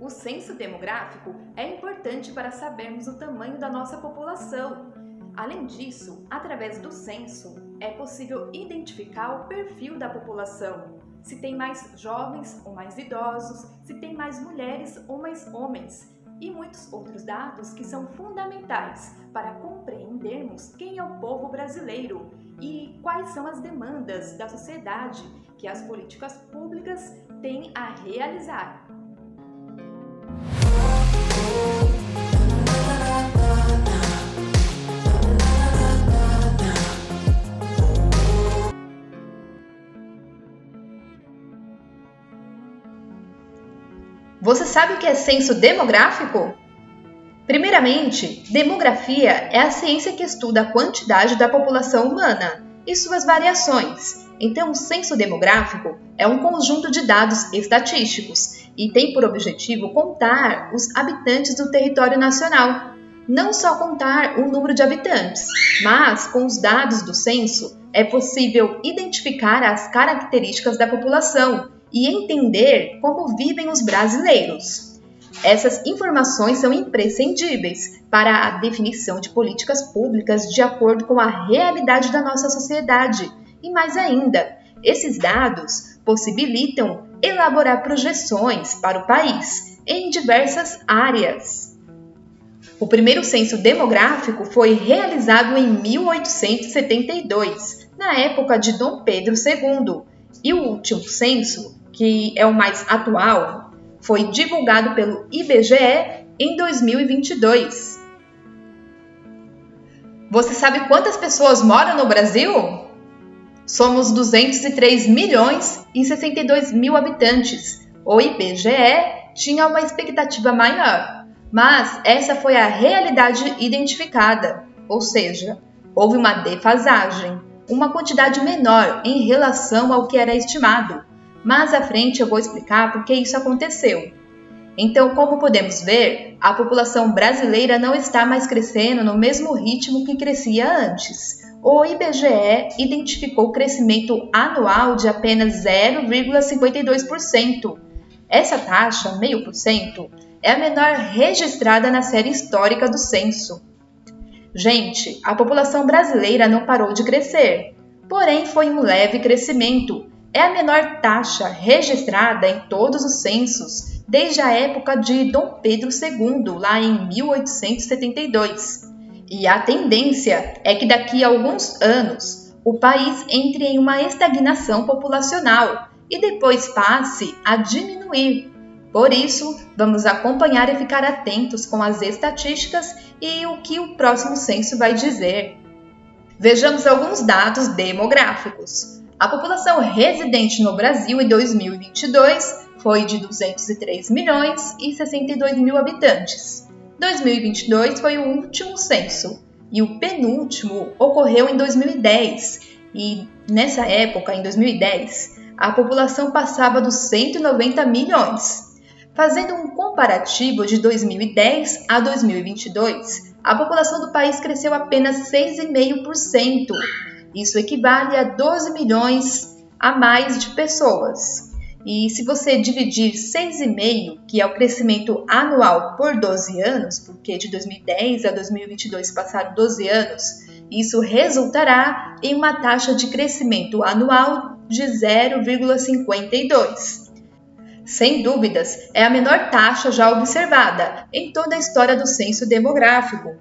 O censo demográfico é importante para sabermos o tamanho da nossa população. Além disso, através do censo, é possível identificar o perfil da população, se tem mais jovens ou mais idosos, se tem mais mulheres ou mais homens, e muitos outros dados que são fundamentais para compreendermos quem é o povo brasileiro e quais são as demandas da sociedade que as políticas públicas têm a realizar. Você sabe o que é censo demográfico? Primeiramente, demografia é a ciência que estuda a quantidade da população humana e suas variações. Então, o censo demográfico é um conjunto de dados estatísticos e tem por objetivo contar os habitantes do território nacional. Não só contar o número de habitantes, mas com os dados do censo é possível identificar as características da população e entender como vivem os brasileiros. Essas informações são imprescindíveis para a definição de políticas públicas de acordo com a realidade da nossa sociedade. E mais ainda, esses dados possibilitam elaborar projeções para o país em diversas áreas. O primeiro censo demográfico foi realizado em 1872, na época de Dom Pedro II, e o último censo, que é o mais atual, foi divulgado pelo IBGE em 2022. Você sabe quantas pessoas moram no Brasil? Somos 203 milhões e 62 mil habitantes. O IBGE tinha uma expectativa maior, mas essa foi a realidade identificada, ou seja, houve uma defasagem, uma quantidade menor em relação ao que era estimado. Mas à frente eu vou explicar por que isso aconteceu. Então, como podemos ver, a população brasileira não está mais crescendo no mesmo ritmo que crescia antes. O IBGE identificou crescimento anual de apenas 0,52%. Essa taxa, 0,5%, é a menor registrada na série histórica do censo. Gente, a população brasileira não parou de crescer, porém foi um leve crescimento. É a menor taxa registrada em todos os censos desde a época de Dom Pedro II, lá em 1872. E a tendência é que daqui a alguns anos o país entre em uma estagnação populacional e depois passe a diminuir. Por isso, vamos acompanhar e ficar atentos com as estatísticas e o que o próximo censo vai dizer. Vejamos alguns dados demográficos. A população residente no Brasil em 2022 foi de 203 milhões e 62 mil habitantes. 2022 foi o último censo e o penúltimo ocorreu em 2010. E nessa época, em 2010, a população passava dos 190 milhões. Fazendo um comparativo de 2010 a 2022, a população do país cresceu apenas 6,5%. Isso equivale a 12 milhões a mais de pessoas. E se você dividir 6,5, que é o crescimento anual, por 12 anos, porque de 2010 a 2022 passaram 12 anos, isso resultará em uma taxa de crescimento anual de 0,52. Sem dúvidas, é a menor taxa já observada em toda a história do censo demográfico.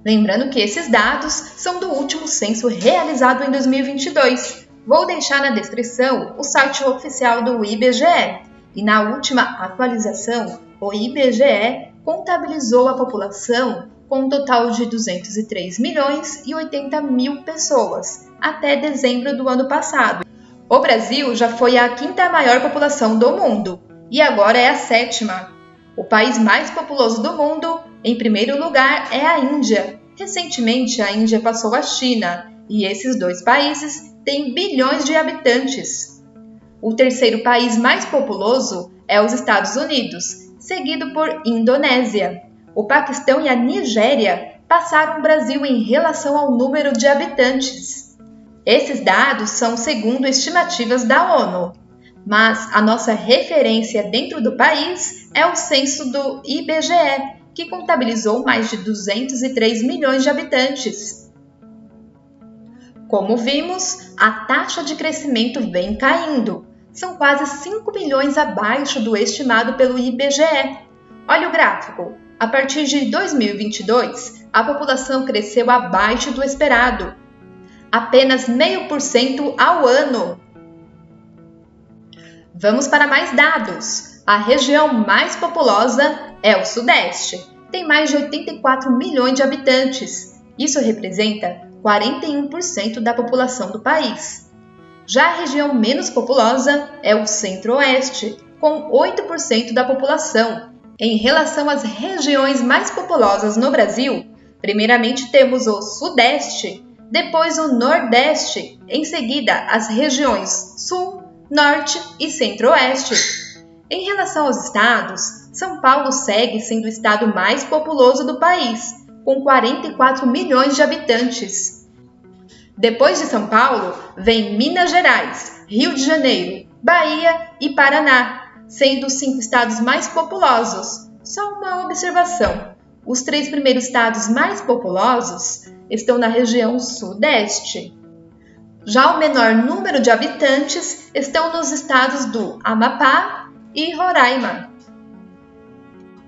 Lembrando que esses dados são do último censo realizado em 2022. Vou deixar na descrição o site oficial do IBGE. E na última atualização, o IBGE contabilizou a população com um total de 203 milhões e 80 mil pessoas até dezembro do ano passado. O Brasil já foi a quinta maior população do mundo e agora é a sétima. O país mais populoso do mundo, em primeiro lugar, é a Índia. Recentemente, a Índia passou a China e esses dois países têm bilhões de habitantes. O terceiro país mais populoso é os Estados Unidos, seguido por Indonésia. O Paquistão e a Nigéria passaram o Brasil em relação ao número de habitantes. Esses dados são segundo estimativas da ONU. Mas a nossa referência dentro do país é o censo do IBGE, que contabilizou mais de 203 milhões de habitantes. Como vimos, a taxa de crescimento vem caindo. São quase 5 milhões abaixo do estimado pelo IBGE. Olha o gráfico. A partir de 2022, a população cresceu abaixo do esperado. Apenas 0,5% ao ano. Vamos para mais dados. A região mais populosa é o Sudeste. Tem mais de 84 milhões de habitantes. Isso representa 41% da população do país. Já a região menos populosa é o Centro-Oeste, com 8% da população. Em relação às regiões mais populosas no Brasil, primeiramente temos o Sudeste, depois o Nordeste, em seguida as regiões Sul, Norte e Centro-Oeste. Em relação aos estados, São Paulo segue sendo o estado mais populoso do país, com 44 milhões de habitantes. Depois de São Paulo, vem Minas Gerais, Rio de Janeiro, Bahia e Paraná, sendo os 5 estados mais populosos. Só uma observação: os 3 primeiros estados mais populosos estão na região Sudeste. Já o menor número de habitantes estão nos estados do Amapá e Roraima.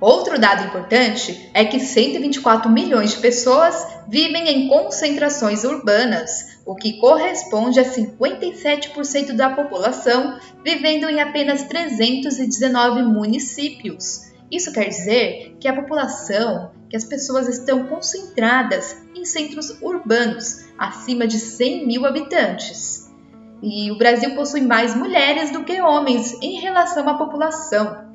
Outro dado importante é que 124 milhões de pessoas vivem em concentrações urbanas, o que corresponde a 57% da população vivendo em apenas 319 municípios. Isso quer dizer que as pessoas estão concentradas em centros urbanos, acima de 100 mil habitantes. E o Brasil possui mais mulheres do que homens em relação à população.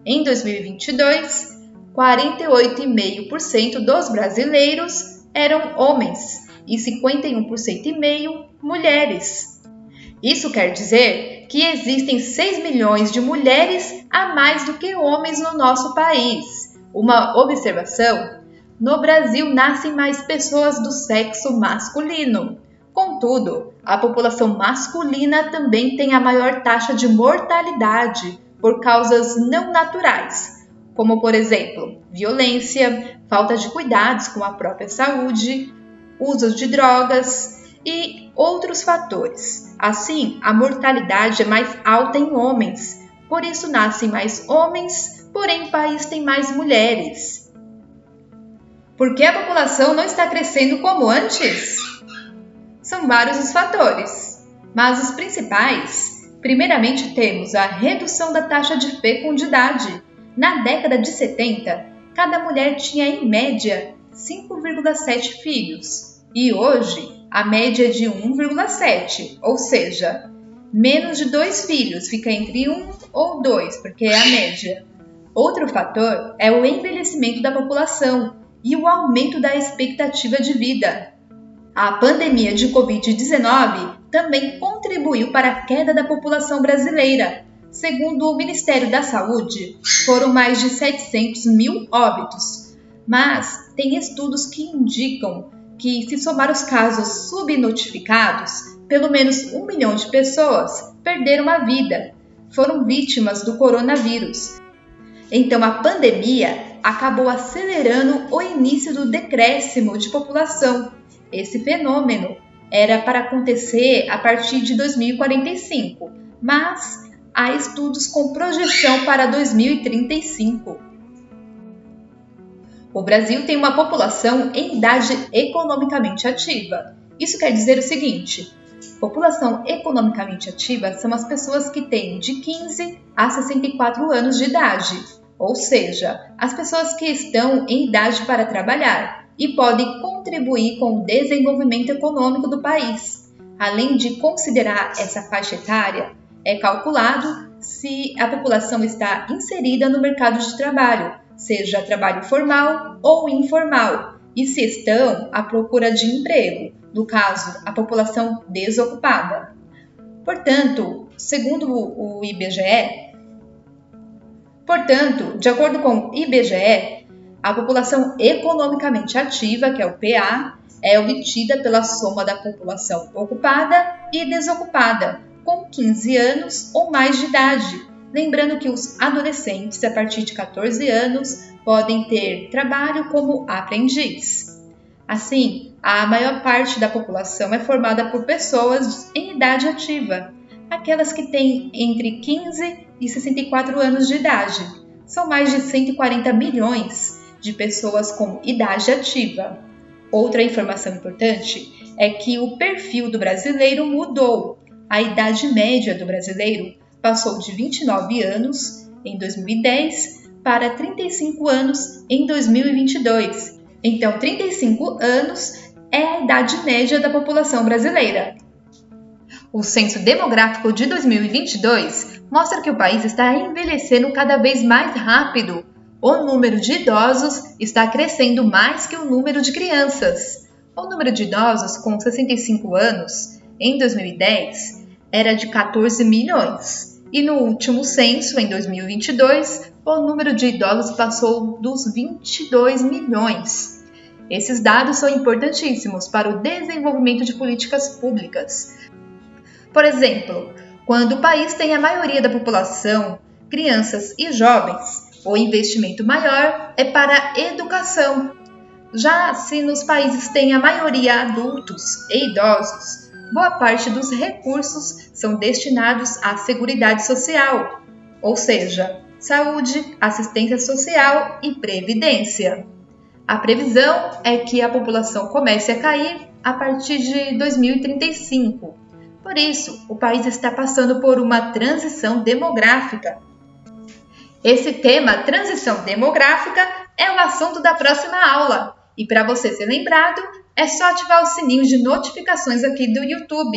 Em 2022, 48,5% dos brasileiros eram homens e 51,5% mulheres. Isso quer dizer que existem 6 milhões de mulheres a mais do que homens no nosso país. Uma observação: no Brasil nascem mais pessoas do sexo masculino. Contudo, a população masculina também tem a maior taxa de mortalidade por causas não naturais, como, por exemplo, violência, falta de cuidados com a própria saúde, uso de drogas e outros fatores. Assim, a mortalidade é mais alta em homens, por isso nascem mais homens, porém o país tem mais mulheres. Por que a população não está crescendo como antes? São vários os fatores, mas os principais: primeiramente, temos a redução da taxa de fecundidade. Na década de 70, cada mulher tinha, em média, 5,7 filhos. E hoje, a média é de 1,7, ou seja, menos de 2 filhos, fica entre 1 ou 2, porque é a média. Outro fator é o envelhecimento da população e o aumento da expectativa de vida. A pandemia de Covid-19 também contribuiu para a queda da população brasileira. Segundo o Ministério da Saúde, foram mais de 700 mil óbitos. Mas tem estudos que indicam que, se somar os casos subnotificados, pelo menos 1 milhão de pessoas perderam a vida, foram vítimas do coronavírus. Então a pandemia acabou acelerando o início do decréscimo de população. Esse fenômeno era para acontecer a partir de 2045, mas há estudos com projeção para 2035. O Brasil tem uma população em idade economicamente ativa. Isso quer dizer o seguinte: população economicamente ativa são as pessoas que têm de 15 a 64 anos de idade, ou seja, as pessoas que estão em idade para trabalhar e podem contribuir com o desenvolvimento econômico do país. Além de considerar essa faixa etária, é calculado se a população está inserida no mercado de trabalho, seja trabalho formal ou informal, e se estão à procura de emprego, no caso, a população desocupada. Portanto, de acordo com o IBGE, a população economicamente ativa, que é o PA, é obtida pela soma da população ocupada e desocupada, com 15 anos ou mais de idade. Lembrando que os adolescentes, a partir de 14 anos, podem ter trabalho como aprendiz. Assim, a maior parte da população é formada por pessoas em idade ativa, aquelas que têm entre 15 e 64 anos de idade. São mais de 140 milhões de pessoas com idade ativa. Outra informação importante é que o perfil do brasileiro mudou. A idade média do brasileiro passou de 29 anos em 2010 para 35 anos em 2022. Então, 35 anos é a idade média da população brasileira. O Censo Demográfico de 2022 mostra que o país está envelhecendo cada vez mais rápido. O número de idosos está crescendo mais que o número de crianças. O número de idosos com 65 anos, em 2010, era de 14 milhões. E no último censo, em 2022, o número de idosos passou dos 22 milhões. Esses dados são importantíssimos para o desenvolvimento de políticas públicas. Por exemplo, quando o país tem a maioria da população, crianças e jovens, o investimento maior é para a educação. Já se nos países tem a maioria adultos e idosos, boa parte dos recursos são destinados à Seguridade Social, ou seja, saúde, assistência social e previdência. A previsão é que a população comece a cair a partir de 2035. Por isso, o país está passando por uma transição demográfica. Esse tema, transição demográfica, é o assunto da próxima aula. E para você ser lembrado, é só ativar o sininho de notificações aqui do YouTube.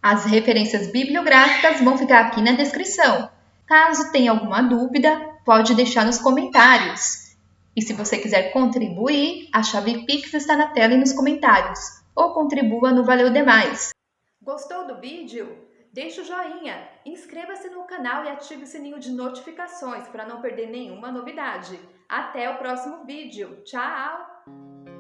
As referências bibliográficas vão ficar aqui na descrição. Caso tenha alguma dúvida, pode deixar nos comentários. E se você quiser contribuir, a chave Pix está na tela e nos comentários. Ou contribua no Valeu Demais. Gostou do vídeo? Deixe o joinha, inscreva-se no canal e ative o sininho de notificações para não perder nenhuma novidade. Até o próximo vídeo. Tchau!